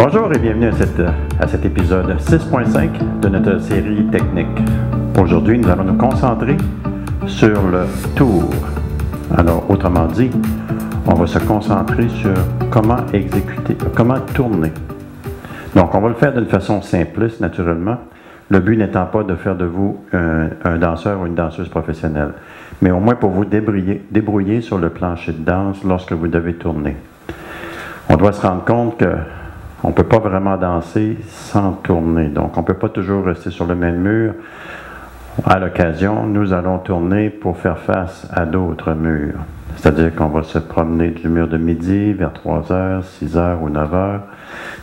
Bonjour et bienvenue à cet épisode 6.5 de notre série technique. Aujourd'hui, nous allons nous concentrer sur le tour. Alors, autrement dit, on va se concentrer sur comment exécuter, comment tourner. Donc, on va le faire d'une façon simpliste, naturellement. Le but n'étant pas de faire de vous un danseur ou une danseuse professionnelle, mais au moins pour vous débrouiller sur le plancher de danse lorsque vous devez tourner. On doit se rendre compte qu'on ne peut pas vraiment danser sans tourner. Donc, on ne peut pas toujours rester sur le même mur. À l'occasion, nous allons tourner pour faire face à d'autres murs. C'est-à-dire qu'on va se promener du mur de midi vers 3h, 6h ou 9h.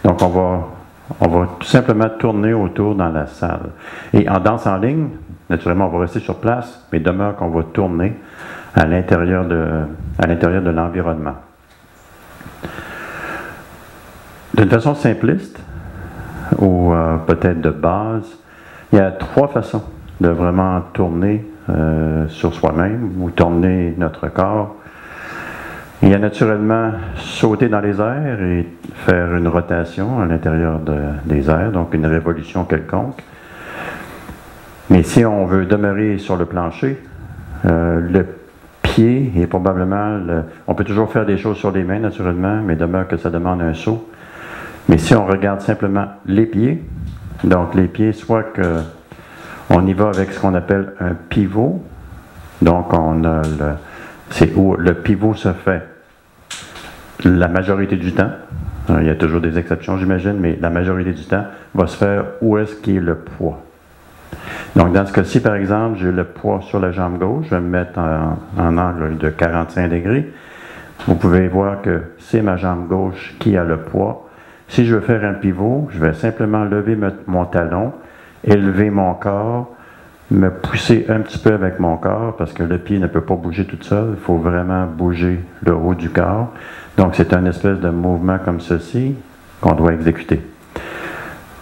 Donc, on va tout simplement tourner autour dans la salle. Et en danse en ligne, naturellement, on va rester sur place, mais demeure qu'on va tourner à l'intérieur de l'environnement. D'une façon simpliste, ou peut-être de base, il y a 3 façons de vraiment tourner sur soi-même ou tourner notre corps. Il y a naturellement sauter dans les airs et faire une rotation à l'intérieur des airs, donc une révolution quelconque. Mais si on veut demeurer sur le plancher, le pied est probablement... on peut toujours faire des choses sur les mains, naturellement, mais demeure que ça demande un saut. Mais si on regarde simplement les pieds, donc les pieds, soit qu'on y va avec ce qu'on appelle un pivot, donc on a c'est où le pivot se fait la majorité du temps. Il y a toujours des exceptions, j'imagine, mais la majorité du temps va se faire où est-ce qu'il y a le poids. Donc, dans ce cas-ci, par exemple, j'ai le poids sur la jambe gauche, je vais me mettre en angle de 45 degrés. Vous pouvez voir que c'est ma jambe gauche qui a le poids. Si je veux faire un pivot, je vais simplement lever mon talon, élever mon corps, me pousser un petit peu avec mon corps, parce que le pied ne peut pas bouger tout seul, il faut vraiment bouger le haut du corps. Donc, c'est un espèce de mouvement comme ceci qu'on doit exécuter.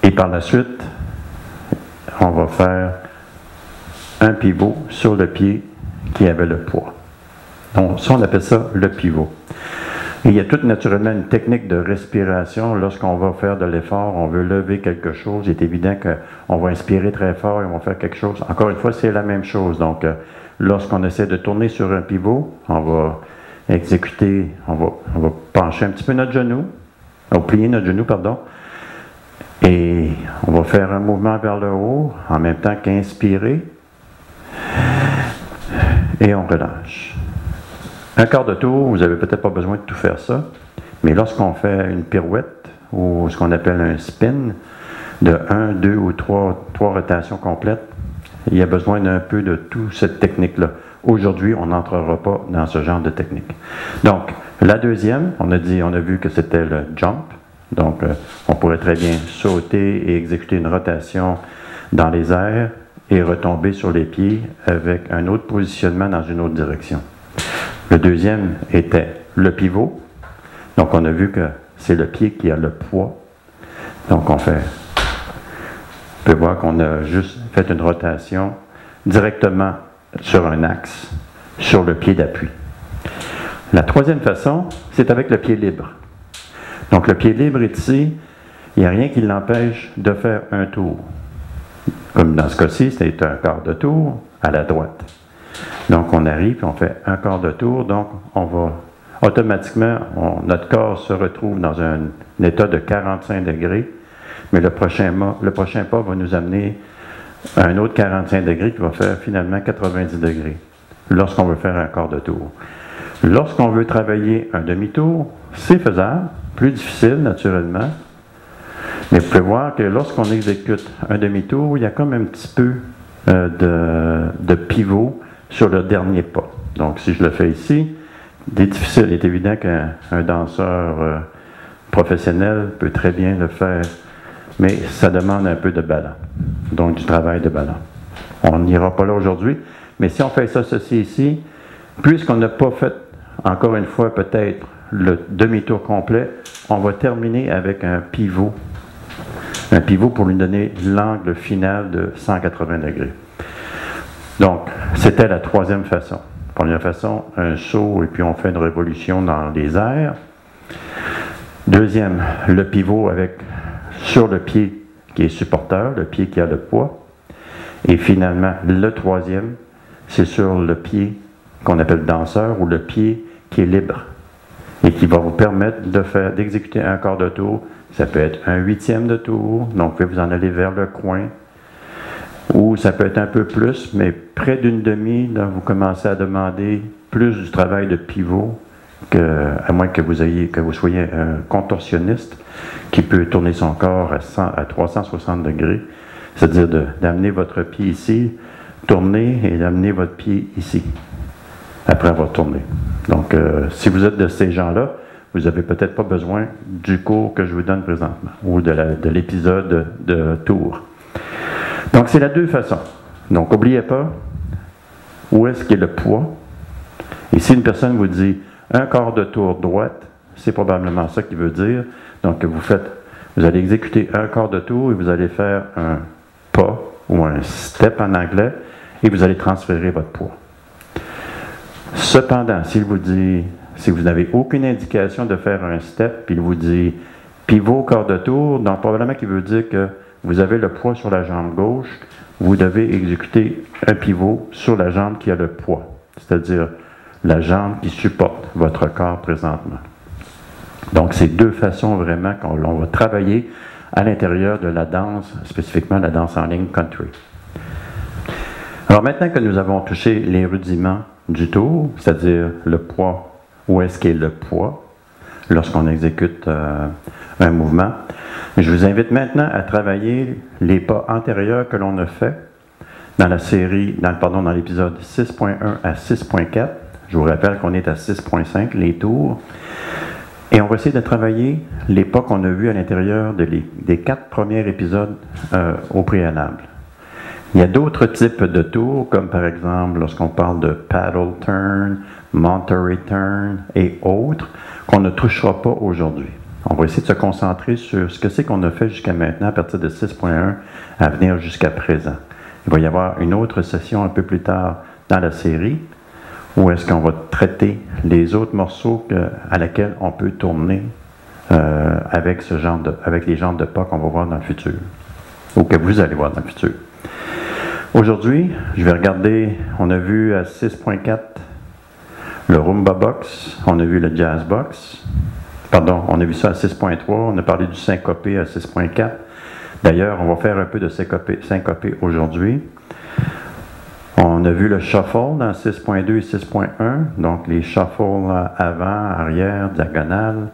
Et par la suite, on va faire un pivot sur le pied qui avait le poids. Donc, ça, on appelle ça le pivot. Et il y a tout naturellement une technique de respiration. Lorsqu'on va faire de l'effort, on veut lever quelque chose. Il est évident qu'on va inspirer très fort et on va faire quelque chose. Encore une fois, c'est la même chose. Donc, lorsqu'on essaie de tourner sur un pivot, on va exécuter, on va pencher un petit peu notre genou, plier notre genou, pardon. Et on va faire un mouvement vers le haut, en même temps qu'inspirer. Et on relâche. Un quart de tour, vous n'avez peut-être pas besoin de tout faire ça, mais lorsqu'on fait une pirouette, ou ce qu'on appelle un spin, de 1, 2 ou 3 rotations complètes, il y a besoin d'un peu de toute cette technique-là. Aujourd'hui, on n'entrera pas dans ce genre de technique. Donc, la deuxième, on a vu que c'était le jump. Donc, on pourrait très bien sauter et exécuter une rotation dans les airs et retomber sur les pieds avec un autre positionnement dans une autre direction. Le deuxième était le pivot. Donc, on a vu que c'est le pied qui a le poids. Donc, on peut voir qu'on a juste fait une rotation directement sur un axe, sur le pied d'appui. La troisième façon, c'est avec le pied libre. Donc, le pied libre est ici. Il n'y a rien qui l'empêche de faire un tour. Comme dans ce cas-ci, c'est un quart de tour à la droite. Donc, on arrive et on fait un quart de tour. Donc, on va automatiquement, notre corps se retrouve dans un état de 45 degrés. Mais le prochain pas va nous amener à un autre 45 degrés qui va faire finalement 90 degrés lorsqu'on veut faire un quart de tour. Lorsqu'on veut travailler un demi-tour, c'est faisable, plus difficile naturellement. Mais vous pouvez voir que lorsqu'on exécute un demi-tour, il y a comme un petit peu de pivot sur le dernier pas. Donc, si je le fais ici, il est évident qu'un danseur professionnel peut très bien le faire, mais ça demande un peu de ballon, donc du travail de ballon. On n'ira pas là aujourd'hui, mais si on fait ceci ici, puisqu'on n'a pas fait, encore une fois, peut-être le demi-tour complet, on va terminer avec un pivot. Un pivot pour lui donner l'angle final de 180 degrés. Donc, c'était la troisième façon. Première façon, un saut et puis on fait une révolution dans les airs. Deuxième, le pivot sur le pied qui est supporteur, le pied qui a le poids. Et finalement, le troisième, c'est sur le pied qu'on appelle danseur ou le pied qui est libre et qui va vous permettre d'exécuter un quart de tour. Ça peut être un huitième de tour, donc vous pouvez vous en aller vers le coin. Ou ça peut être un peu plus, mais près d'une demi, là, vous commencez à demander plus du travail de pivot, à moins que vous soyez un contorsionniste qui peut tourner son corps à 360 degrés, c'est-à-dire d'amener votre pied ici, tourner et d'amener votre pied ici, après avoir tourné. Donc, si vous êtes de ces gens-là, vous n'avez peut-être pas besoin du cours que je vous donne présentement, ou de l'épisode de tour. Donc, c'est la deux façons. Donc, n'oubliez pas, où est-ce qu'il y a le poids? Et si une personne vous dit un quart de tour droite, c'est probablement ça qu'il veut dire. Donc, vous allez exécuter un quart de tour et vous allez faire un pas ou un step en anglais et vous allez transférer votre poids. Cependant, si vous n'avez aucune indication de faire un step, puis il vous dit pivot quart de tour, donc probablement qu'il veut dire que vous avez le poids sur la jambe gauche, vous devez exécuter un pivot sur la jambe qui a le poids, c'est-à-dire la jambe qui supporte votre corps présentement. Donc, c'est deux façons vraiment qu'on va travailler à l'intérieur de la danse, spécifiquement la danse en ligne country. Alors, maintenant que nous avons touché les rudiments du tour, c'est-à-dire le poids, où est-ce qu'est le poids lorsqu'on exécute un mouvement, je vous invite maintenant à travailler les pas antérieurs que l'on a fait dans l'épisode 6.1 à 6.4. Je vous rappelle qu'on est à 6.5, les tours. Et on va essayer de travailler les pas qu'on a vus à l'intérieur des 4 premiers épisodes au préalable. Il y a d'autres types de tours, comme par exemple lorsqu'on parle de paddle turn, Monterey turn et autres, qu'on ne touchera pas aujourd'hui. On va essayer de se concentrer sur ce que c'est qu'on a fait jusqu'à maintenant, à partir de 6.1 à venir jusqu'à présent. Il va y avoir une autre session un peu plus tard dans la série, où est-ce qu'on va traiter les autres morceaux à laquelle on peut tourner avec les genres de pas qu'on va voir dans le futur, ou que vous allez voir dans le futur. Aujourd'hui, je vais regarder, on a vu à 6.4 le Rumba Box, on a vu le Jazz Box, pardon, on a vu ça à 6.3, on a parlé du syncopé à 6.4. D'ailleurs, on va faire un peu de syncopé aujourd'hui. On a vu le shuffle dans 6.2 et 6.1, donc les shuffles avant, arrière, diagonale.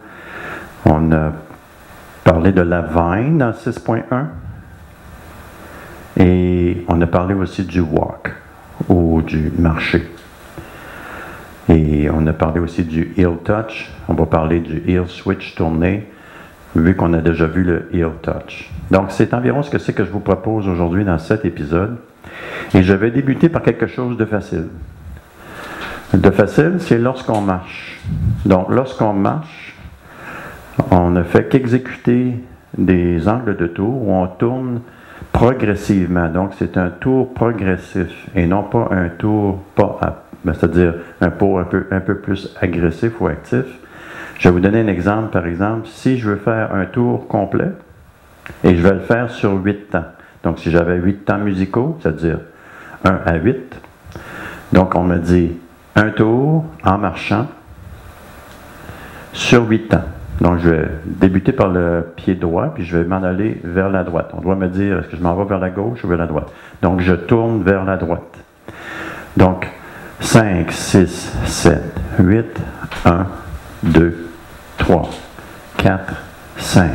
On a parlé de la vine dans 6.1 et on a parlé aussi du walk ou du marché. Et on a parlé aussi du heel touch. On va parler du heel switch tourné, vu qu'on a déjà vu le heel touch. Donc, c'est environ ce que c'est que je vous propose aujourd'hui dans cet épisode. Et je vais débuter par quelque chose de facile. De facile, c'est lorsqu'on marche. Donc, lorsqu'on marche, on ne fait qu'exécuter des angles de tour où on tourne progressivement. Donc, c'est un tour progressif et non pas un tour c'est-à-dire un pas un peu plus agressif ou actif. Je vais vous donner un exemple. Par exemple, si je veux faire un tour complet et je vais le faire sur 8 temps. Donc, si j'avais 8 temps musicaux, c'est-à-dire 1 à 8, donc on me dit un tour en marchant sur 8 temps. Donc, je vais débuter par le pied droit, puis je vais m'en aller vers la droite. On doit me dire, est-ce que je m'en vais vers la gauche ou vers la droite? Donc, je tourne vers la droite. Donc, 5, 6, 7, 8, 1, 2, 3, 4, 5,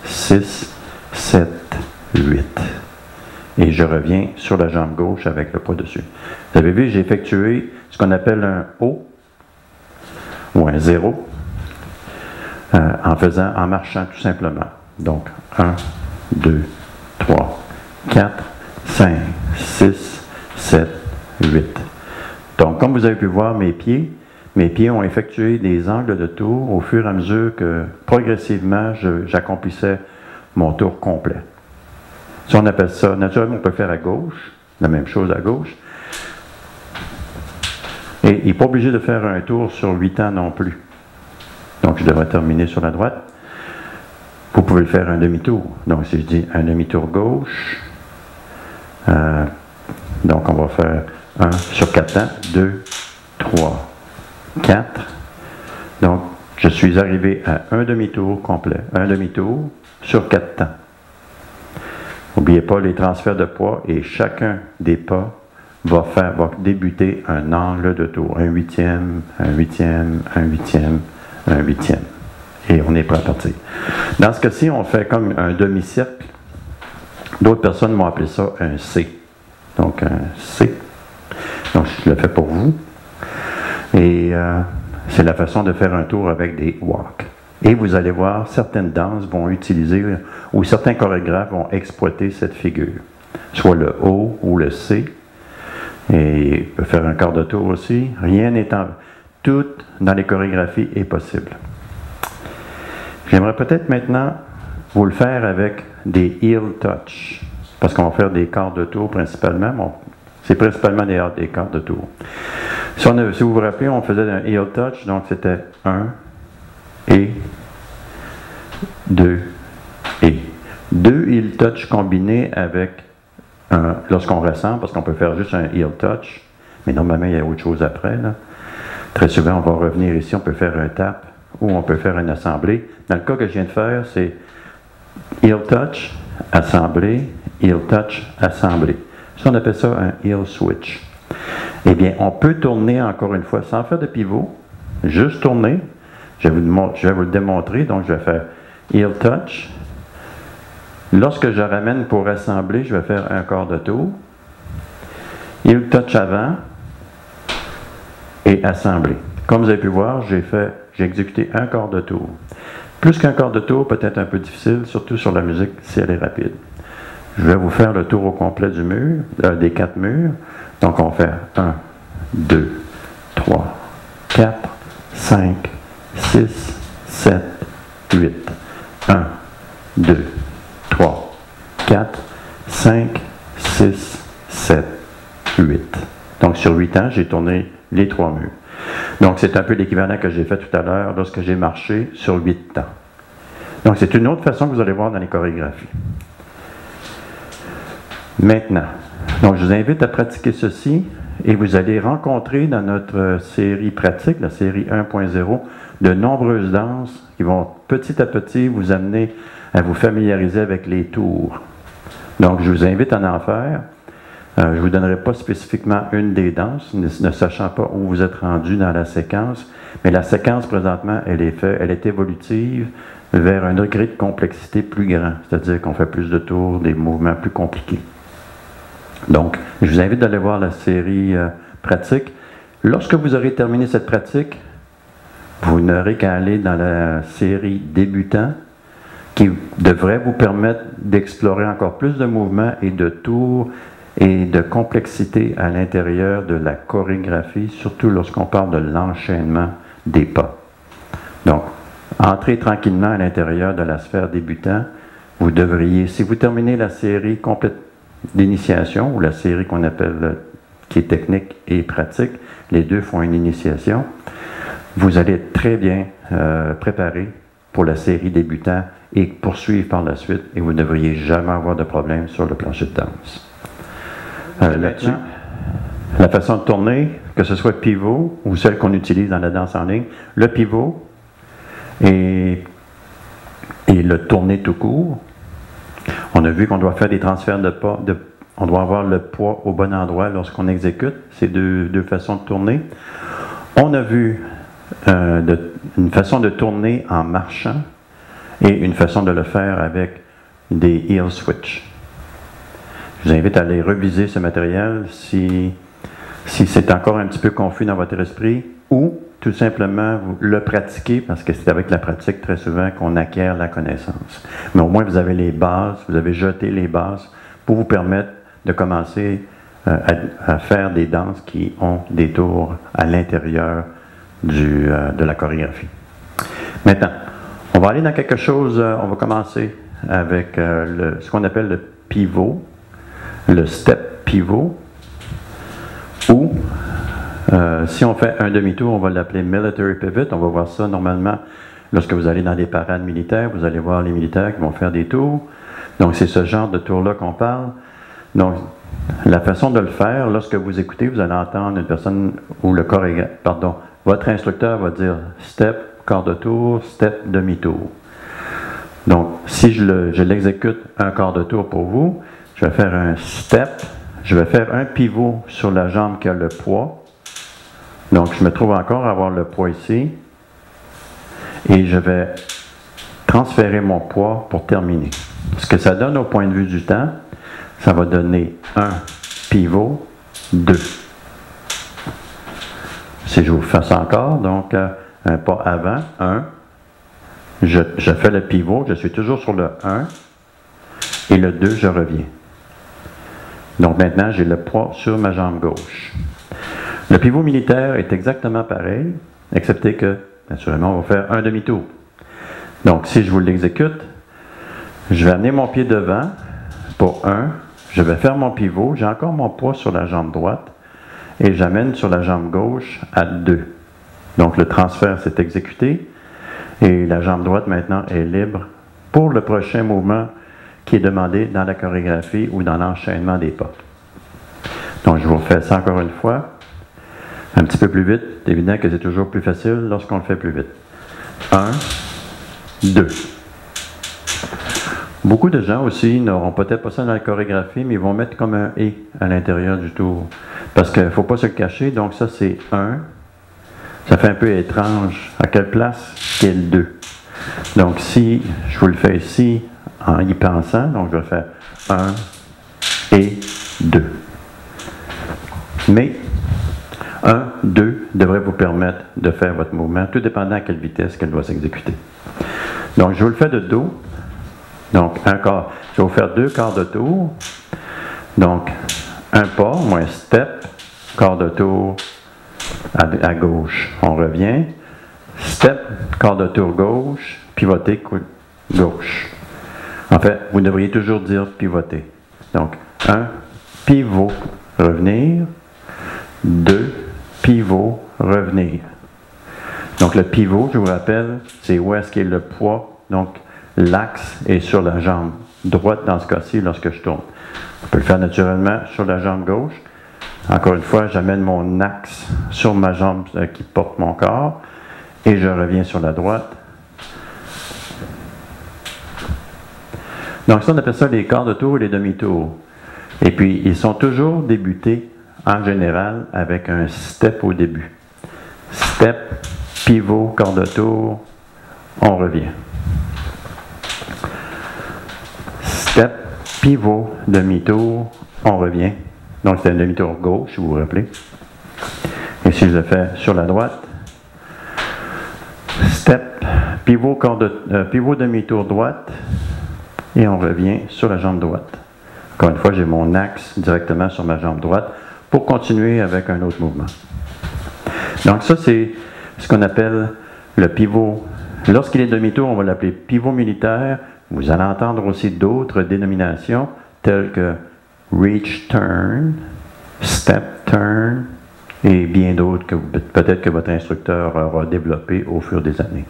6, 7, 8. Et je reviens sur la jambe gauche avec le poids dessus. Vous avez vu, j'ai effectué ce qu'on appelle un O ou un 0 en marchant tout simplement. Donc, 1, 2, 3, 4, 5, 6, 7, 8. Donc, comme vous avez pu voir mes pieds ont effectué des angles de tour au fur et à mesure que, progressivement, j'accomplissais mon tour complet. Si on appelle ça, naturellement, on peut faire à gauche, la même chose à gauche. Et il n'est pas obligé de faire un tour sur 8 temps non plus. Donc, je devrais terminer sur la droite. vous pouvez le faire un demi-tour. Donc, si je dis un demi-tour gauche, donc on va faire 1 sur 4 temps, 2, 3, 4. Donc, je suis arrivé à un demi-tour complet, un demi-tour sur 4 temps. N'oubliez pas les transferts de poids et chacun des pas va débuter un angle de tour. Un huitième, un huitième, un huitième, un huitième. Et on est prêt à partir. Dans ce cas-ci, on fait comme un demi-cercle. D'autres personnes m'ont appelé ça un C. Donc un C. Donc je le fais pour vous. Et c'est la façon de faire un tour avec des walks. Et vous allez voir, certaines danses vont utiliser, ou certains chorégraphes vont exploiter cette figure. Soit le O ou le C. Et il peut faire un quart de tour aussi. Rien n'est tout dans les chorégraphies est possible. J'aimerais peut-être maintenant vous le faire avec des heel touch. Parce qu'on va faire des quarts de tour principalement. Bon, c'est principalement des quarts de tour. Si vous vous rappelez, on faisait un heel touch, donc c'était 1 et 2 et. 2 heel touch combinés avec lorsqu'on rassemble, parce qu'on peut faire juste un heel touch, mais normalement il y a autre chose après. Là. Très souvent, on va revenir ici, on peut faire un tap ou on peut faire une assemblée. Dans le cas que je viens de faire, c'est heel touch, assemblée, heel touch, assemblée. Ça, on appelle ça un heel switch. Eh bien, on peut tourner encore une fois sans faire de pivot, juste tourner. Je vais vous le démontrer, donc je vais faire heel touch. Lorsque je ramène pour assembler, je vais faire un quart de tour. Heel touch avant et assembler. Comme vous avez pu voir, j'ai exécuté un quart de tour. Plus qu'un quart de tour, peut-être un peu difficile, surtout sur la musique si elle est rapide. Je vais vous faire le tour au complet du mur, des 4 murs. Donc on fait 1, 2, 3, 4, 5, 6, 7, 8. 1, 2, 3, 4, 5, 6, 7, 8. Donc sur 8 ans, j'ai tourné les 3 murs. Donc c'est un peu l'équivalent que j'ai fait tout à l'heure lorsque j'ai marché sur 8 temps. Donc c'est une autre façon que vous allez voir dans les chorégraphies. Maintenant, donc je vous invite à pratiquer ceci et vous allez rencontrer dans notre série pratique, la série 1.0, de nombreuses danses qui vont petit à petit vous amener à vous familiariser avec les tours. Donc je vous invite à en faire. Je ne vous donnerai pas spécifiquement une des danses, ne sachant pas où vous êtes rendu dans la séquence, mais la séquence présentement, elle est évolutive vers un degré de complexité plus grand, c'est-à-dire qu'on fait plus de tours, des mouvements plus compliqués. Donc, je vous invite d'aller voir la série pratique. Lorsque vous aurez terminé cette pratique, vous n'aurez qu'à aller dans la série débutant, qui devrait vous permettre d'explorer encore plus de mouvements et de tours et de complexité à l'intérieur de la chorégraphie, surtout lorsqu'on parle de l'enchaînement des pas. Donc, entrez tranquillement à l'intérieur de la sphère débutant. Vous devriez, si vous terminez la série complète d'initiation, ou la série qu'on appelle, qui est technique et pratique, les deux font une initiation, vous allez être très bien préparé pour la série débutant et poursuivre par la suite, et vous ne devriez jamais avoir de problème sur le plancher de danse. Là-dessus, la façon de tourner, que ce soit pivot ou celle qu'on utilise dans la danse en ligne, le pivot et le tourner tout court. On a vu qu'on doit faire des transferts de pas, on doit avoir le poids au bon endroit lorsqu'on exécute ces deux façons de tourner. On a vu une façon de tourner en marchant et une façon de le faire avec des heel switch. Je vous invite à aller reviser ce matériel si c'est encore un petit peu confus dans votre esprit, ou tout simplement vous le pratiquer, parce que c'est avec la pratique très souvent qu'on acquiert la connaissance. Mais au moins vous avez les bases, vous avez jeté les bases pour vous permettre de commencer à faire des danses qui ont des tours à l'intérieur de la chorégraphie. Maintenant, on va aller dans quelque chose, on va commencer avec ce qu'on appelle le pivot, le step pivot, ou si on fait un demi-tour, on va l'appeler military pivot. On va voir ça normalement Lorsque vous allez dans des parades militaires, vous allez voir les militaires qui vont faire des tours. Donc, c'est ce genre de tour-là qu'on parle. Donc, la façon de le faire, lorsque vous écoutez, vous allez entendre une personne ou le votre instructeur va dire step, quart de tour, step, demi-tour. Donc, si je l'exécute un quart de tour pour vous, je vais faire un step, je vais faire un pivot sur la jambe qui a le poids. Donc, je me trouve encore à avoir le poids ici. Et je vais transférer mon poids pour terminer. Ce que ça donne au point de vue du temps, ça va donner un pivot, 2. Si je vous fais ça encore, donc un pas avant, 1. Je fais le pivot, je suis toujours sur le 1. Et le 2, je reviens. Donc maintenant, j'ai le poids sur ma jambe gauche. Le pivot militaire est exactement pareil, excepté que, naturellement, on va faire un demi-tour. Donc, si je vous l'exécute, je vais amener mon pied devant pour 1. Je vais faire mon pivot. J'ai encore mon poids sur la jambe droite. Et j'amène sur la jambe gauche à 2. Donc, le transfert s'est exécuté. Et la jambe droite, maintenant, est libre pour le prochain mouvement qui est demandé dans la chorégraphie ou dans l'enchaînement des pas. Donc, je vous refais ça encore une fois. Un petit peu plus vite. C'est évident que c'est toujours plus facile lorsqu'on le fait plus vite. 1, 2. Beaucoup de gens aussi n'auront peut-être pas ça dans la chorégraphie, mais ils vont mettre comme un « et » à l'intérieur du tour. Parce qu'il ne faut pas se le cacher. Donc ça, c'est 1. Ça fait un peu étrange. À quelle place qu'est le 2? Donc si je vous le fais ici en y pensant, donc je vais faire 1 et 2. Mais 1, 2 devrait vous permettre de faire votre mouvement, tout dépendant à quelle vitesse qu'elle doit s'exécuter. Donc, je vous le fais de dos. Donc, un quart. Je vais vous faire 2 quarts de tour. Donc, un pas, ou un step, quart de tour à gauche. On revient. Step, quart de tour gauche, pivoter gauche. En fait, vous devriez toujours dire pivoter. Donc, 1, pivot, revenir. 2, pivot, revenir. Donc, le pivot, je vous rappelle, c'est où est-ce qu'est le poids. Donc, l'axe est sur la jambe droite dans ce cas-ci lorsque je tourne. On peut le faire naturellement sur la jambe gauche. Encore une fois, j'amène mon axe sur ma jambe qui porte mon corps et je reviens sur la droite. Donc, ça, on appelle ça les quarts de tour et les demi-tours. Et puis, ils sont toujours débutés en général avec un step au début. Step, pivot, quart de tour, on revient. Step, pivot, demi-tour, on revient. Donc c'est un demi-tour gauche, si vous vous rappelez. Et si je le fais sur la droite, step, pivot, pivot, demi-tour droite, et on revient sur la jambe droite. Encore une fois, j'ai mon axe directement sur ma jambe droite pour continuer avec un autre mouvement. Donc ça, c'est ce qu'on appelle le pivot. Lorsqu'il est demi-tour, on va l'appeler pivot militaire. Vous allez entendre aussi d'autres dénominations telles que reach turn, step turn et bien d'autres que peut-être que votre instructeur aura développé au fur des années.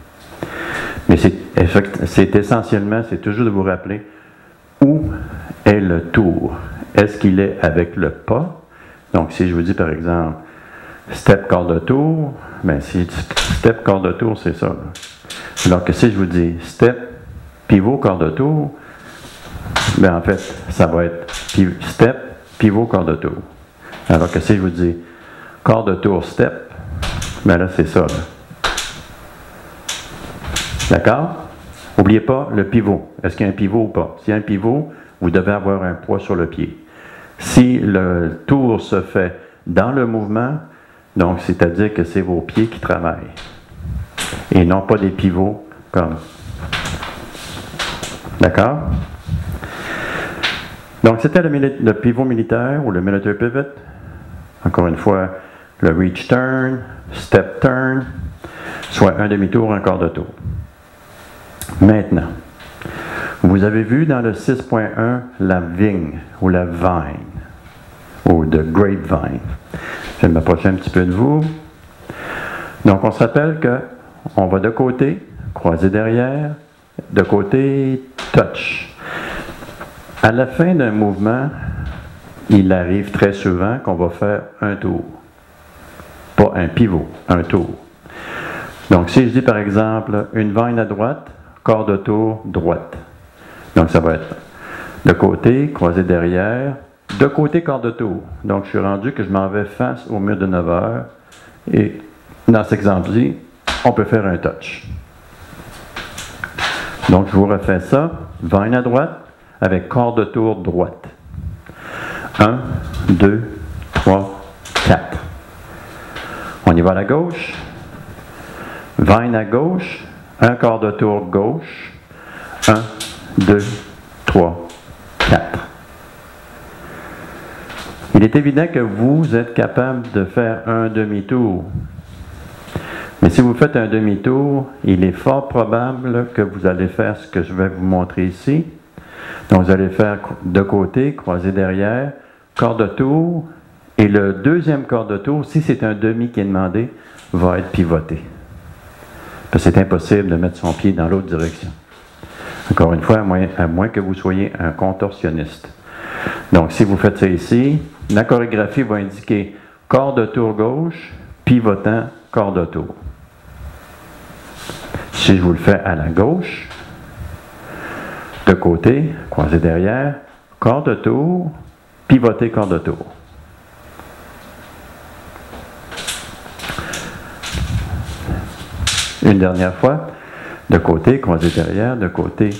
Mais c'est essentiellement, c'est toujours de vous rappeler où est le tour. Est-ce qu'il est avec le pas? Donc si je vous dis par exemple step quart de tour, bien si step quart de tour, c'est ça. Là. Alors que si je vous dis step pivot quart de tour, bien en fait, ça va être step pivot quart de tour. Alors que si je vous dis quart de tour step, bien là, c'est ça. Là. D'accord? N'oubliez pas le pivot. Est-ce qu'il y a un pivot ou pas? S'il y a un pivot, vous devez avoir un poids sur le pied. Si le tour se fait dans le mouvement, donc c'est-à-dire que c'est vos pieds qui travaillent. Et non pas des pivots comme. D'accord? Donc c'était le pivot militaire ou le military pivot. Encore une fois, le reach turn, step turn, soit un demi-tour, un quart de tour. Maintenant, vous avez vu dans le 6.1 la vigne ou la vine ou the grapevine. Je vais m'approcher un petit peu de vous. Donc on se rappelle qu'on va de côté, croisé derrière, de côté, touch. À la fin d'un mouvement, il arrive très souvent qu'on va faire un tour. Pas un pivot, un tour. Donc, si je dis par exemple une vine à droite, quart de tour, droite. Donc, ça va être de côté, croisé derrière, de côté, quart de tour. Donc, je suis rendu que je m'en vais face au mur de 9 heures. Et dans cet exemple-ci, on peut faire un touch. Donc, je vous refais ça. Vine à droite avec quart de tour droite. 1, 2, 3, 4. On y va à la gauche. Vine à gauche. Un quart de tour gauche. 1, 2, 3, 4. Il est évident que vous êtes capable de faire un demi-tour. Mais si vous faites un demi-tour, il est fort probable que vous allez faire ce que je vais vous montrer ici. Donc, vous allez faire de côté, croisé derrière, quart de tour, et le deuxième quart de tour, si c'est un demi qui est demandé, va être pivoté. Parce que c'est impossible de mettre son pied dans l'autre direction. Encore une fois, à moins que vous soyez un contorsionniste. Donc, si vous faites ça ici, la chorégraphie va indiquer quart de tour gauche, pivotant, quart de tour. Si je vous le fais à la gauche, de côté, croisé derrière, quart de tour, pivoter, quart de tour. Une dernière fois, de côté, croisé derrière, de côté,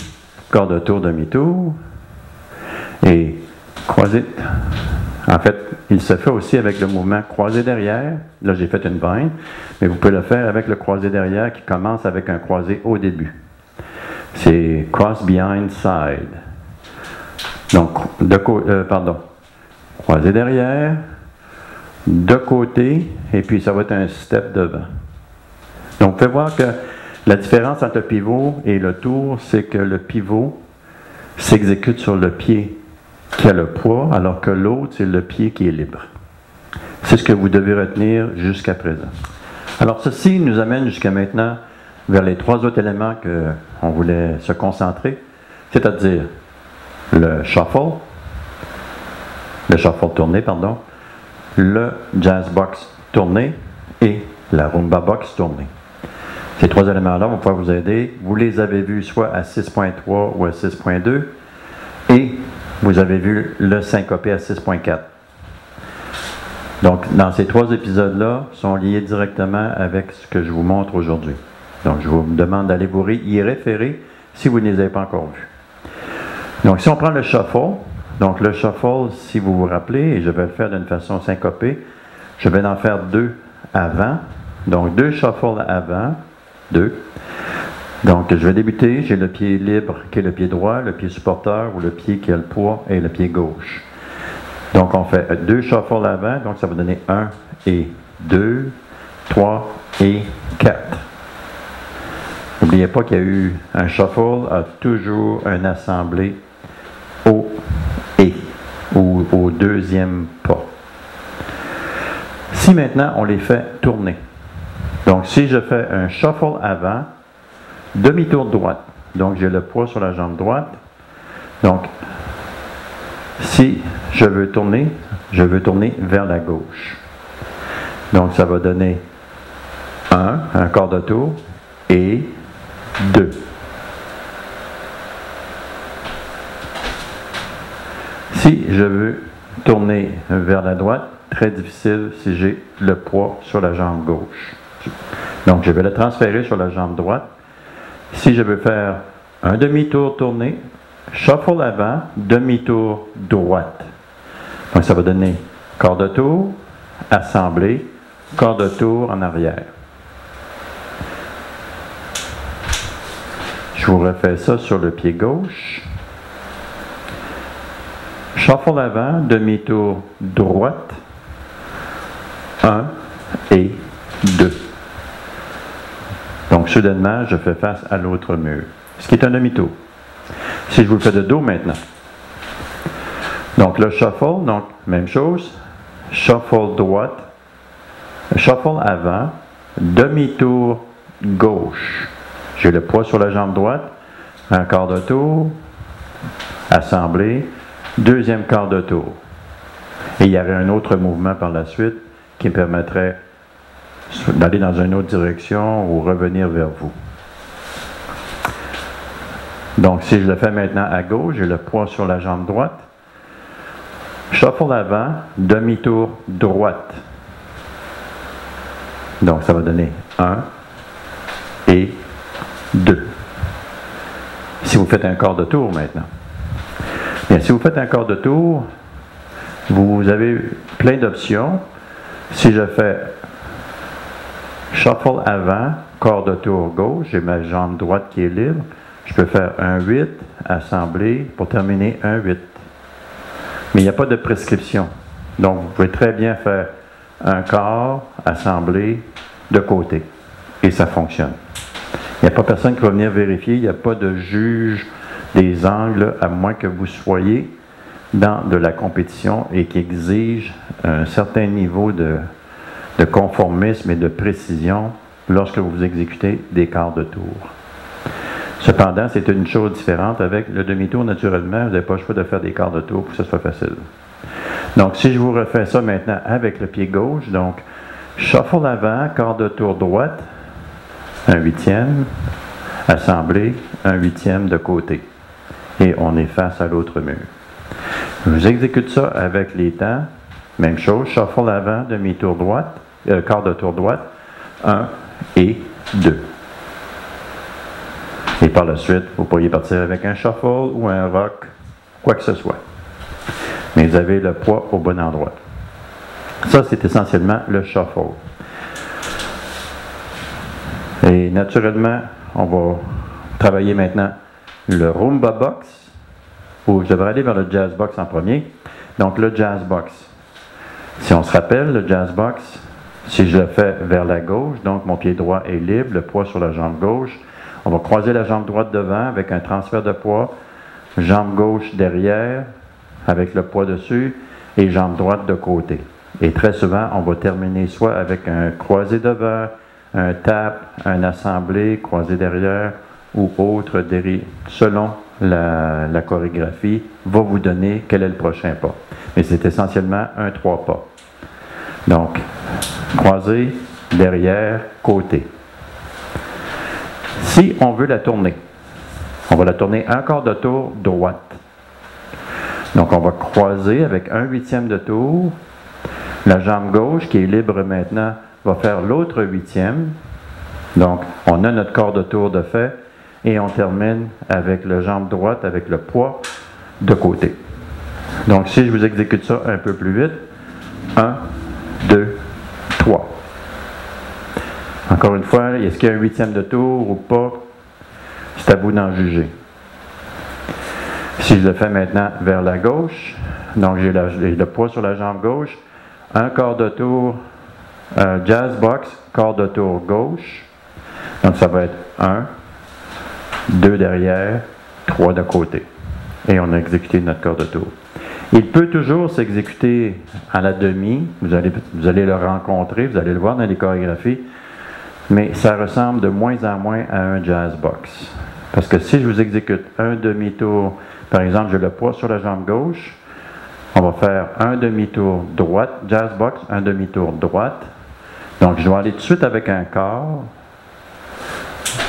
quart de tour, demi-tour, et croisé. En fait, il se fait aussi avec le mouvement croisé derrière. Là, j'ai fait une vine, mais vous pouvez le faire avec le croisé derrière qui commence avec un croisé au début. C'est cross behind side. Donc, croisé derrière, de côté, et puis ça va être un step devant. Donc, vous pouvez voir que la différence entre le pivot et le tour, c'est que le pivot s'exécute sur le pied qui a le poids, alors que l'autre, c'est le pied qui est libre. C'est ce que vous devez retenir jusqu'à présent. Alors, ceci nous amène jusqu'à maintenant vers les trois autres éléments qu'on voulait se concentrer, c'est-à-dire le shuffle tourné, le jazz box tourné et la rumba box tournée. Ces trois éléments-là vont pouvoir vous aider. Vous les avez vus soit à 6.3 ou à 6.2 et vous avez vu le syncopé à 6.4. Donc, dans ces trois épisodes-là, sont liés directement avec ce que je vous montre aujourd'hui. Donc, je vous demande d'aller vous y référer si vous ne les avez pas encore vus. Donc, si on prend le shuffle, donc le shuffle, si vous vous rappelez, et je vais le faire d'une façon syncopée, je vais en faire deux avant. Donc, deux shuffles avant, deux. Donc, je vais débuter, j'ai le pied libre qui est le pied droit, le pied supporteur ou le pied qui a le poids et le pied gauche. Donc, on fait deux shuffles avant, donc ça va donner 1 et 2, 3 et 4. N'oubliez pas qu'il y a eu un shuffle, a toujours un assemblé au et, ou au deuxième pas. Si maintenant on les fait tourner, donc si je fais un shuffle avant, demi-tour droite, donc j'ai le poids sur la jambe droite, donc si je veux tourner vers la gauche. Donc ça va donner un quart de tour et 2. Si je veux tourner vers la droite, très difficile si j'ai le poids sur la jambe gauche. Donc je vais le transférer sur la jambe droite. Si je veux faire un demi-tour tourné, shuffle avant, demi-tour droite. Donc ça va donner quart de tour, assemblé, quart de tour en arrière. Je vous refais ça sur le pied gauche. Shuffle avant, demi-tour droite, 1 et 2. Donc, soudainement, je fais face à l'autre mur, ce qui est un demi-tour. Si je vous le fais de dos maintenant. Donc, le shuffle, donc, même chose. Shuffle droite, shuffle avant, demi-tour gauche. J'ai le poids sur la jambe droite, un quart de tour, assemblé, deuxième quart de tour. Et il y aurait un autre mouvement par la suite qui me permettrait d'aller dans une autre direction ou revenir vers vous. Donc, si je le fais maintenant à gauche, j'ai le poids sur la jambe droite. Shuffle avant, demi-tour droite. Donc, ça va donner 1 et 2. Si vous faites un quart de tour maintenant. Bien, si vous faites un quart de tour, vous avez plein d'options. Si je fais shuffle avant, quart de tour gauche, j'ai ma jambe droite qui est libre. Je peux faire un 8, assembler, pour terminer un 8. Mais il n'y a pas de prescription. Donc, vous pouvez très bien faire un quart, assemblé, de côté. Et ça fonctionne. Il n'y a pas personne qui va venir vérifier. Il n'y a pas de juge des angles, à moins que vous soyez dans de la compétition et qui exige un certain niveau de conformisme et de précision lorsque vous exécutez des quarts de tour. Cependant, c'est une chose différente. Avec le demi-tour, naturellement, vous n'avez pas le choix de faire des quarts de tour pour que ce soit facile. Donc, si je vous refais ça maintenant avec le pied gauche, donc, shuffle avant, quart de tour droite, un huitième, assemblé, un huitième de côté. Et on est face à l'autre mur. Je vous exécute ça avec les temps. Même chose, shuffle avant, demi-tour droite, quart de tour droite, 1 et 2. Et par la suite, vous pourriez partir avec un shuffle ou un rock, quoi que ce soit. Mais vous avez le poids au bon endroit. Ça, c'est essentiellement le shuffle. Et naturellement, on va travailler maintenant le Rumba Box, ou je devrais aller vers le Jazz Box en premier. Donc, le Jazz Box. Si on se rappelle, le Jazz Box, si je le fais vers la gauche, donc mon pied droit est libre, le poids sur la jambe gauche, on va croiser la jambe droite devant avec un transfert de poids, jambe gauche derrière avec le poids dessus et jambe droite de côté. Et très souvent, on va terminer soit avec un croisé devant, un tap, un assemblé, croisé derrière ou autre, selon la chorégraphie, va vous donner quel est le prochain pas. Mais c'est essentiellement un 3 pas. Donc, croisé, derrière, côté. Si on veut la tourner, on va la tourner un quart de tour droite. Donc, on va croiser avec un huitième de tour. La jambe gauche, qui est libre maintenant, va faire l'autre huitième. Donc, on a notre quart de tour de fait et on termine avec la jambe droite, avec le poids de côté. Donc, si je vous exécute ça un peu plus vite, 1, 2, 3. Encore une fois, est-ce qu'il y a un huitième de tour ou pas? C'est à vous d'en juger. Si je le fais maintenant vers la gauche, donc j'ai le poids sur la jambe gauche, un quart de tour, Jazz Box, quart de tour gauche. Donc ça va être 1, 2 derrière, 3 de côté. Et on a exécuté notre quart de tour. Il peut toujours s'exécuter à la demi. Vous allez le rencontrer, vous allez le voir dans les chorégraphies. Mais ça ressemble de moins en moins à un Jazz Box. Parce que si je vous exécute un demi-tour, par exemple, j'ai le poids sur la jambe gauche, on va faire un demi-tour droite, Jazz Box, un demi-tour droite. Donc, je vais aller tout de suite avec un quart.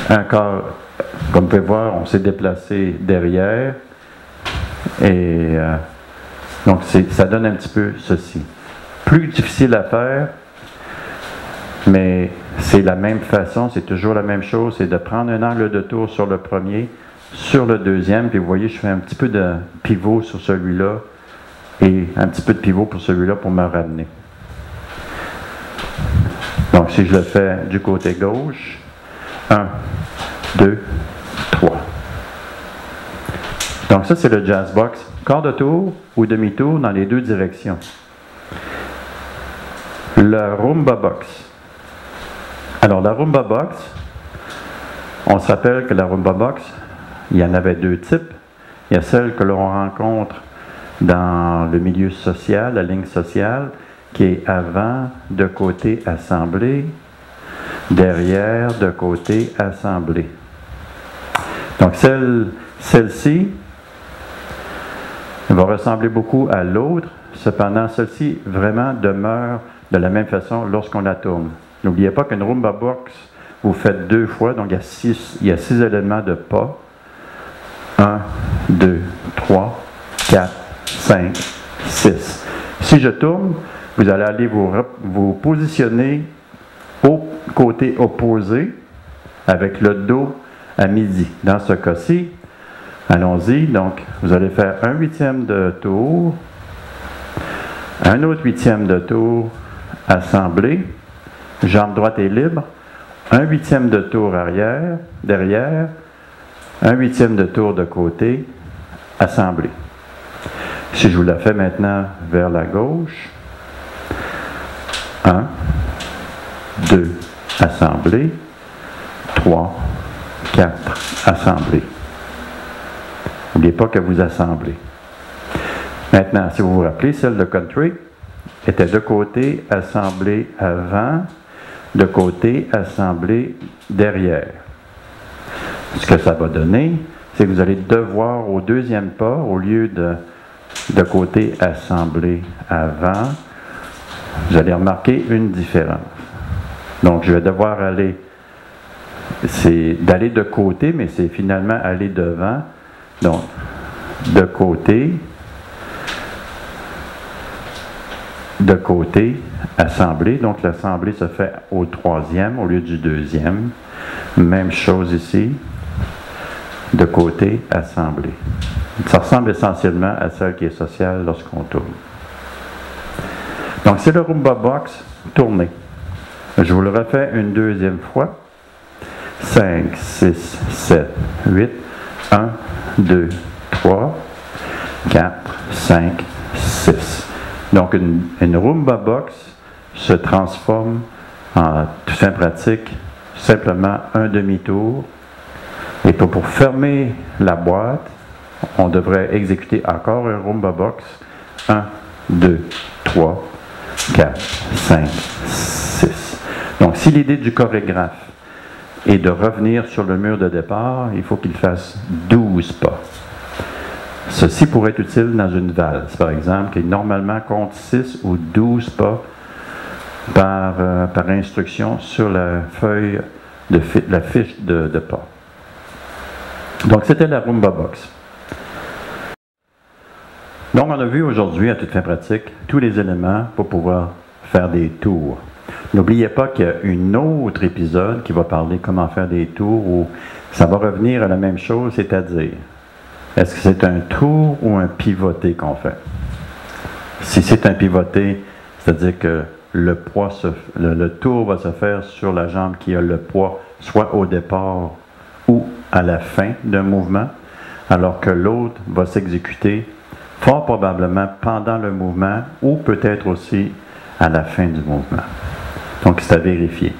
Un quart, comme vous pouvez voir, on s'est déplacé derrière. Et donc, ça donne un petit peu ceci. Plus difficile à faire, mais c'est la même façon, c'est toujours la même chose, c'est de prendre un angle de tour sur le premier, sur le deuxième, puis vous voyez, je fais un petit peu de pivot sur celui-là et un petit peu de pivot pour celui-là pour me ramener. Donc, si je le fais du côté gauche, 1, 2, 3. Donc, ça, c'est le Jazz Box. Quart de tour ou demi-tour dans les deux directions. Le Rumba Box. Alors, la Rumba Box, on se rappelle que la Rumba Box, il y en avait deux types. Il y a celle que l'on rencontre dans le milieu social, la ligne sociale, qui est avant, de côté, assemblé, derrière, de côté, assemblé. Donc, celle-ci va ressembler beaucoup à l'autre. Cependant, celle-ci vraiment demeure de la même façon lorsqu'on la tourne. N'oubliez pas qu'une Roomba Box, vous faites 2 fois, donc il y a 6 éléments de pas. 1, 2, 3, 4, 5, 6. Si je tourne, vous allez aller vous positionner au côté opposé avec le dos à midi. Dans ce cas-ci, allons-y. Donc, vous allez faire un 8e de tour, un autre 8e de tour, assemblé, jambe droite est libre, un 8e de tour arrière, derrière, un 8e de tour de côté, assemblé. Si je vous la fais maintenant vers la gauche, 1, 2, assemblé, 3, 4, assemblé. N'oubliez pas que vous assemblez. Maintenant, si vous vous rappelez, celle de country était de côté, assemblé avant, de côté, assemblé derrière. Ce que ça va donner, c'est que vous allez devoir au deuxième pas, au lieu de côté, assemblé avant, vous allez remarquer une différence. Donc, je vais devoir aller, c'est d'aller de côté, mais c'est finalement aller devant. Donc, de côté, assemblé. Donc, l'assemblé se fait au 3e au lieu du 2e. Même chose ici. De côté, assemblé. Ça ressemble essentiellement à celle qui est sociale lorsqu'on tourne. Donc, c'est le Roomba Box tourné. Je vous le refais une deuxième fois. 5, 6, 7, 8, 1, 2, 3, 4, 5, 6. Donc, une Roomba Box se transforme en, tout ça pratique, simplement un demi-tour. Et pour fermer la boîte, on devrait exécuter encore un Roomba Box. 1, 2, 3, 4, 5, 6. Donc, si l'idée du chorégraphe est de revenir sur le mur de départ, il faut qu'il fasse 12 pas. Ceci pourrait être utile dans une valse, par exemple, qui normalement compte 6 ou 12 pas par instruction sur la feuille la fiche de pas. Donc, c'était la Roomba Box. Donc, on a vu aujourd'hui, à toute fin pratique, tous les éléments pour pouvoir faire des tours. N'oubliez pas qu'il y a un autre épisode qui va parler comment faire des tours, où ça va revenir à la même chose, c'est-à-dire, est-ce que c'est un tour ou un pivoté qu'on fait? Si c'est un pivoté, c'est-à-dire que le tour va se faire sur la jambe qui a le poids, soit au départ ou à la fin d'un mouvement, alors que l'autre va s'exécuter fort probablement pendant le mouvement ou peut-être aussi à la fin du mouvement. Donc, c'est à vérifier.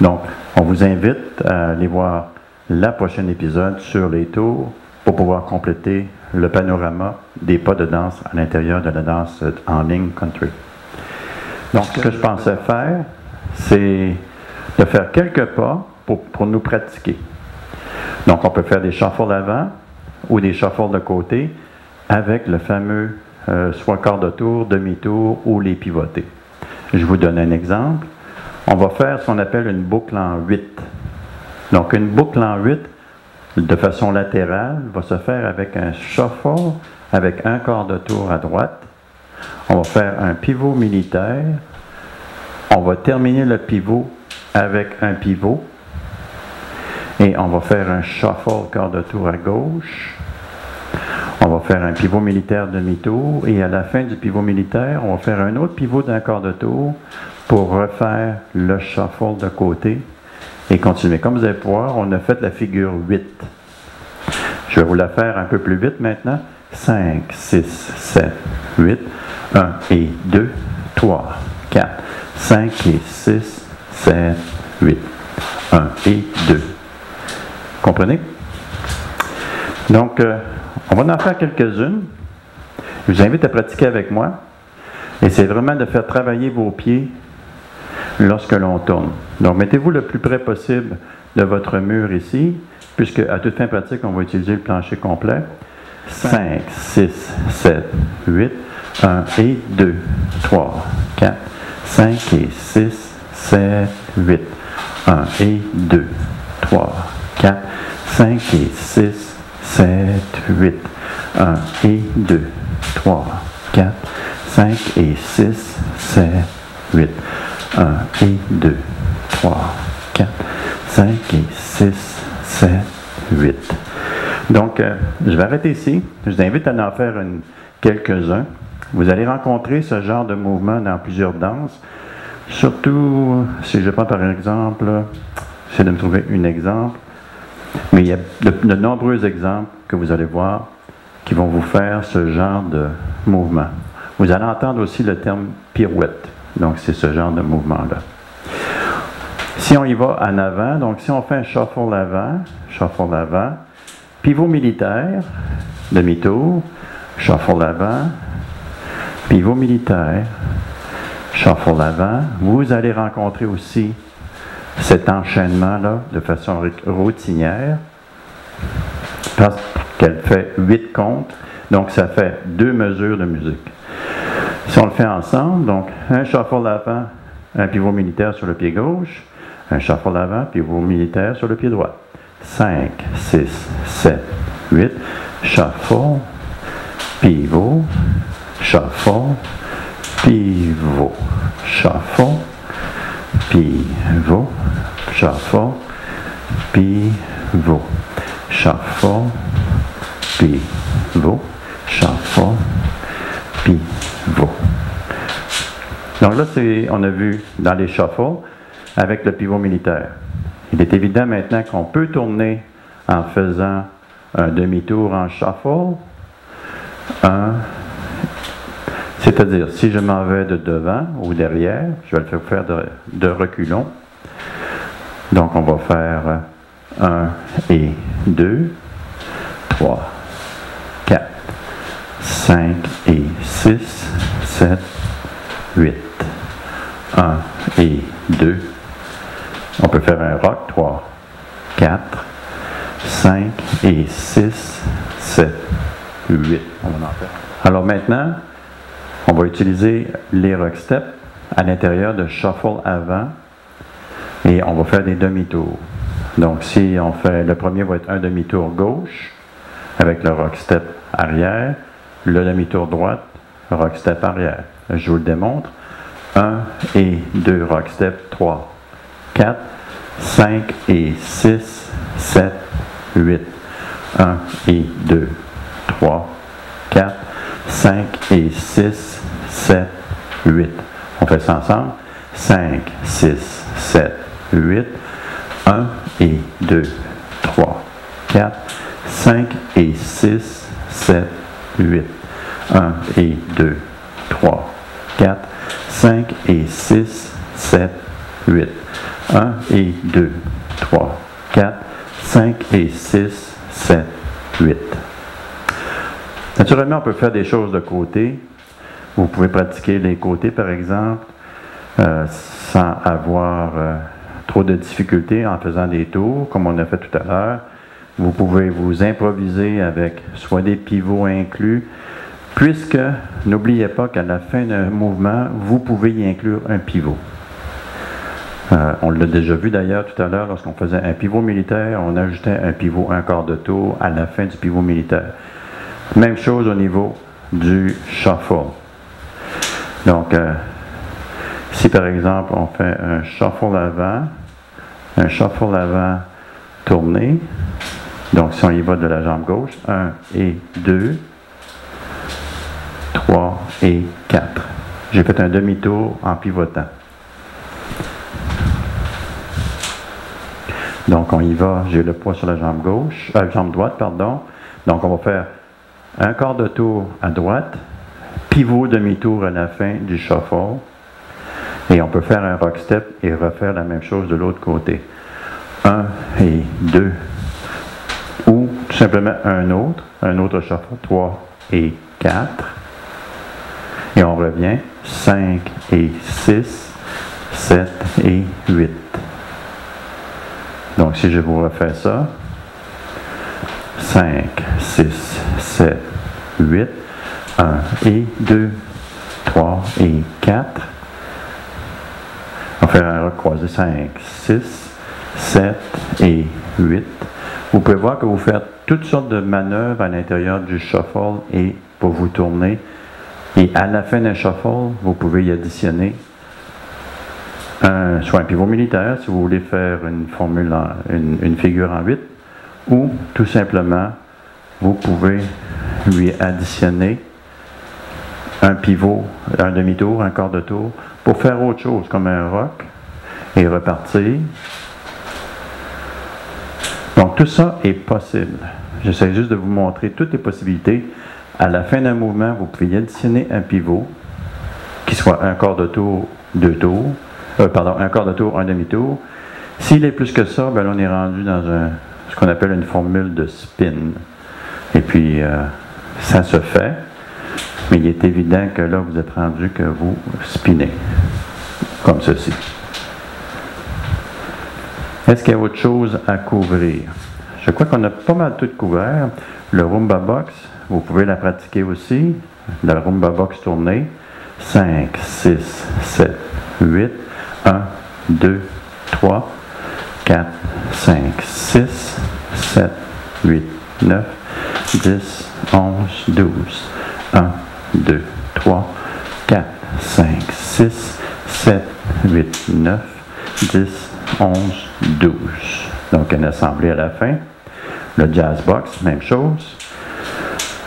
Donc, on vous invite à aller voir le prochain épisode sur les tours pour pouvoir compléter le panorama des pas de danse à l'intérieur de la danse en ligne country. Donc, ce que je pensais faire, c'est de faire quelques pas pour nous pratiquer. Donc, on peut faire des shuffles avant ou des shuffles de côté avec le fameux soit quart de tour, demi-tour ou les pivotés. Je vous donne un exemple. On va faire ce qu'on appelle une boucle en 8. Donc, une boucle en 8, de façon latérale, va se faire avec un shuffle, avec un quart de tour à droite. On va faire un pivot militaire. On va terminer le pivot avec un pivot. Et on va faire un shuffle quart de tour à gauche. On va faire un pivot militaire demi-tour. Et à la fin du pivot militaire, on va faire un autre pivot d'un quart de tour pour refaire le shuffle de côté et continuer. Comme vous allez pouvoir, on a fait la figure 8. Je vais vous la faire un peu plus vite maintenant. 5, 6, 7, 8. 1 et 2, 3, 4, 5 et 6, 7, 8. 1 et 2. Comprenez? Donc, on va en faire quelques-unes. Je vous invite à pratiquer avec moi. Et c'est vraiment de faire travailler vos pieds lorsque l'on tourne. Donc, mettez-vous le plus près possible de votre mur ici, puisque à toute fin pratique, on va utiliser le plancher complet. 5, 6, 7, 8, 1 et 2, 3, 4, 5 et 6, 7, 8, 1 et 2, 3, 4, 5 et 6, 7, 8, 1 et 2, 3, 4, 5 et 6, 7, 8, 1 et 2, 3, 4, 5 et 6, 7, 8. Donc, je vais arrêter ici. Je vous invite à en faire quelques-uns. Vous allez rencontrer ce genre de mouvement dans plusieurs danses. Surtout, si je prends par exemple, j'essaie de me trouver un exemple, mais il y a de nombreux exemples que vous allez voir qui vont vous faire ce genre de mouvement. Vous allez entendre aussi le terme pirouette. Donc, c'est ce genre de mouvement-là. Si on y va en avant, donc si on fait un shuffle avant, pivot militaire, demi-tour, shuffle avant, pivot militaire, shuffle avant, vous allez rencontrer aussi cet enchaînement-là de façon routinière, parce qu'elle fait 8 comptes, donc ça fait 2 mesures de musique. Si on le fait ensemble, donc un shuffle avant, un pivot militaire sur le pied gauche, un shuffle avant, pivot militaire sur le pied droit. 5, 6, 7, 8, shuffle, pivot, shuffle, pivot, shuffle, pivot, shuffle, pivot, shuffle, pivot, shuffle, pivot. Donc là, on a vu dans les shuffles avec le pivot militaire. Il est évident maintenant qu'on peut tourner en faisant un demi-tour en shuffle. C'est-à-dire, si je m'en vais de devant ou derrière, je vais le faire de reculons. Donc, on va faire 1 et 2, 3, 4, 5 et 6, 7, 8. 1 et 2. On peut faire un rock, 3, 4, 5 et 6, 7, 8. On va en faire. Alors maintenant, on va utiliser les rock steps à l'intérieur de shuffle avant et on va faire des demi-tours. Donc si on fait, le premier va être un demi-tour gauche avec le rock step arrière, le demi-tour droite, rock step arrière. Je vous le démontre. 1 et 2 rock step, 3, 4, 5 et 6, 7, 8. 1 et 2, 3, 4, 5 et 6, 7, 8. On fait ça ensemble. 5, 6, 7, 8. 1 et 2, 3, 4, 5 et 6, 7, 8. 1 et 2, 3, 4, 5 et 6, 7, 8. 1 et 2, 3, 4, 5 et 6, 7, 8. Naturellement, on peut faire des choses de côté. Vous pouvez pratiquer les côtés, par exemple, sans avoir trop de difficultés en faisant des tours, comme on a fait tout à l'heure. Vous pouvez vous improviser avec soit des pivots inclus, puisque, n'oubliez pas qu'à la fin d'un mouvement, vous pouvez y inclure un pivot. On l'a déjà vu d'ailleurs tout à l'heure, lorsqu'on faisait un pivot militaire, on ajoutait un pivot un quart de tour à la fin du pivot militaire. Même chose au niveau du shuffle. Donc, si par exemple on fait un shuffle avant tourné, donc si on y va de la jambe gauche, 1 et 2, 3 et 4. J'ai fait un demi-tour en pivotant. Donc on y va, j'ai le poids sur la jambe gauche, jambe droite, pardon. Donc on va faire un quart de tour à droite, pivot demi-tour à la fin du shuffle. Et on peut faire un rock step et refaire la même chose de l'autre côté. 1 et 2. Ou tout simplement un autre shuffle, 3 et 4. Et on revient, 5 et 6, 7 et 8. Donc, si je vous refais ça, 5, 6, 7, 8, 1 et 2, 3 et 4. On va faire un rock croisé 5, 6, 7 et 8. Vous pouvez voir que vous faites toutes sortes de manœuvres à l'intérieur du shuffle et pour vous tourner. Et à la fin d'un shuffle, vous pouvez y additionner soit un pivot militaire, si vous voulez faire une figure en 8, ou tout simplement, vous pouvez lui additionner un pivot, un demi-tour, un quart de tour, pour faire autre chose, comme un rock, et repartir. Donc tout ça est possible. J'essaie juste de vous montrer toutes les possibilités. À la fin d'un mouvement, vous pouvez y additionner un pivot, qui soit un quart de tour, deux tours, un quart de tour, un demi-tour. S'il est plus que ça, ben là, on est rendu dans ce qu'on appelle une formule de spin. Et puis, ça se fait, mais il est évident que là, vous êtes rendu que vous spinez, comme ceci. Est-ce qu'il y a autre chose à couvrir? Je crois qu'on a pas mal tout couvert. Le Rumba Box, vous pouvez la pratiquer aussi. La Rumba Box tournée. 5, 6, 7, 8, 1, 2, 3, 4, 5, 6, 7, 8, 9, 10, 11, 12. 1, 2, 3, 4, 5, 6, 7, 8, 9, 10, 11, 12. Donc, une assemblée à la fin. Le Jazz Box, même chose.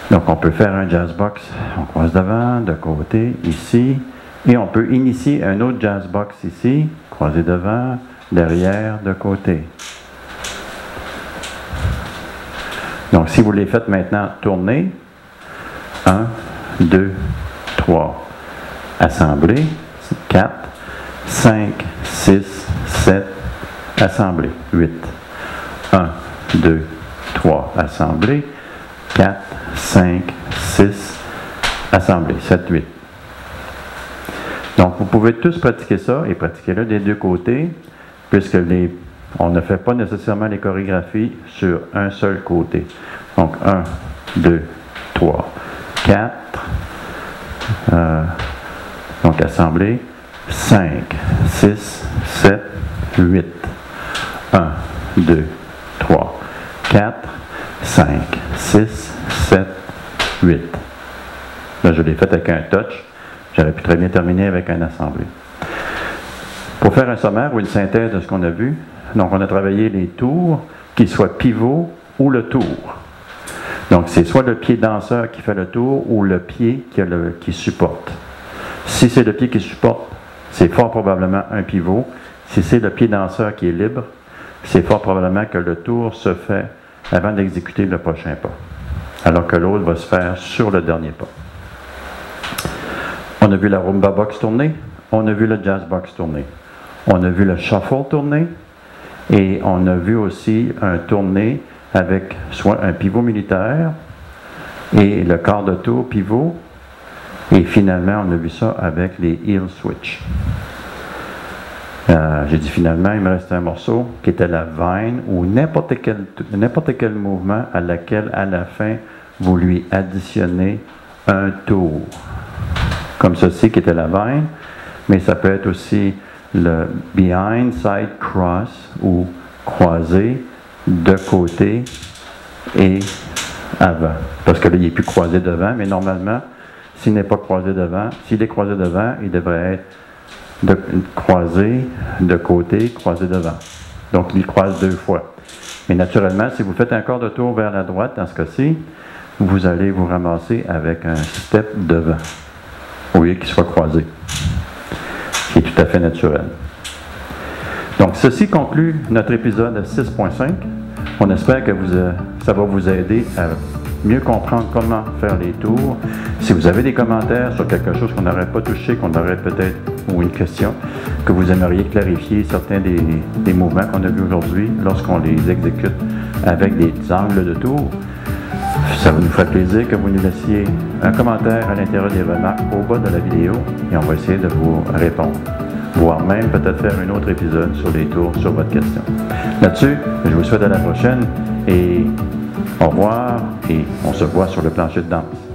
Donc, on peut faire un Jazz Box. On croise devant, de côté, ici. Et on peut initier un autre Jazz Box ici, croiser devant, derrière, de côté. Donc, si vous les faites maintenant tourner, 1, 2, 3, assembler, 4, 5, 6, 7, assembler, 8, 1, 2, 3, assembler, 4, 5, 6, assembler, 7, 8. Donc, vous pouvez tous pratiquer ça et pratiquer-le des deux côtés, puisque on ne fait pas nécessairement les chorégraphies sur un seul côté. Donc, 1, 2, 3, 4. Donc, assembler. 5, 6, 7, 8. 1, 2, 3, 4, 5, 6, 7, 8. Là, je l'ai fait avec un touch. J'aurais pu très bien terminer avec un assemblé. Pour faire un sommaire ou une synthèse de ce qu'on a vu, donc on a travaillé les tours, qu'ils soient pivot ou le tour. Donc c'est soit le pied danseur qui fait le tour ou le pied qui supporte. Si c'est le pied qui supporte, c'est fort probablement un pivot. Si c'est le pied danseur qui est libre, c'est fort probablement que le tour se fait avant d'exécuter le prochain pas, alors que l'autre va se faire sur le dernier pas. On a vu la Rumba Box tourner, on a vu le Jazz Box tourner, on a vu le Shuffle tourner, et on a vu aussi un tourner avec soit un pivot militaire et le quart de tour pivot, et finalement on a vu ça avec les heel switch. J'ai dit finalement, il me restait un morceau qui était la vine ou n'importe quel mouvement à laquelle à la fin vous lui additionnez un tour. Comme ceci qui était la vine, mais ça peut être aussi le behind side cross ou croisé de côté et avant. Parce que là, il n'est plus croisé devant, mais normalement, s'il n'est pas croisé devant, s'il est croisé devant, il devrait être croisé de côté, croisé devant. Donc, il croise deux fois. Mais naturellement, si vous faites un quart de tour vers la droite, dans ce cas-ci, vous allez vous ramasser avec un step devant, au lieu qu'il soit croisé, qui est tout à fait naturel. Donc, ceci conclut notre épisode 6.5. On espère que ça va vous aider à mieux comprendre comment faire les tours. Si vous avez des commentaires sur quelque chose qu'on n'aurait pas touché, qu'on aurait peut-être, ou une question, que vous aimeriez clarifier certains des mouvements qu'on a vus aujourd'hui lorsqu'on les exécute avec des angles de tour, ça va nous faire plaisir que vous nous laissiez un commentaire à l'intérieur des remarques au bas de la vidéo et on va essayer de vous répondre. voire même peut-être faire un autre épisode sur les tours sur votre question. Là-dessus, je vous souhaite à la prochaine et au revoir et on se voit sur le plancher de danse.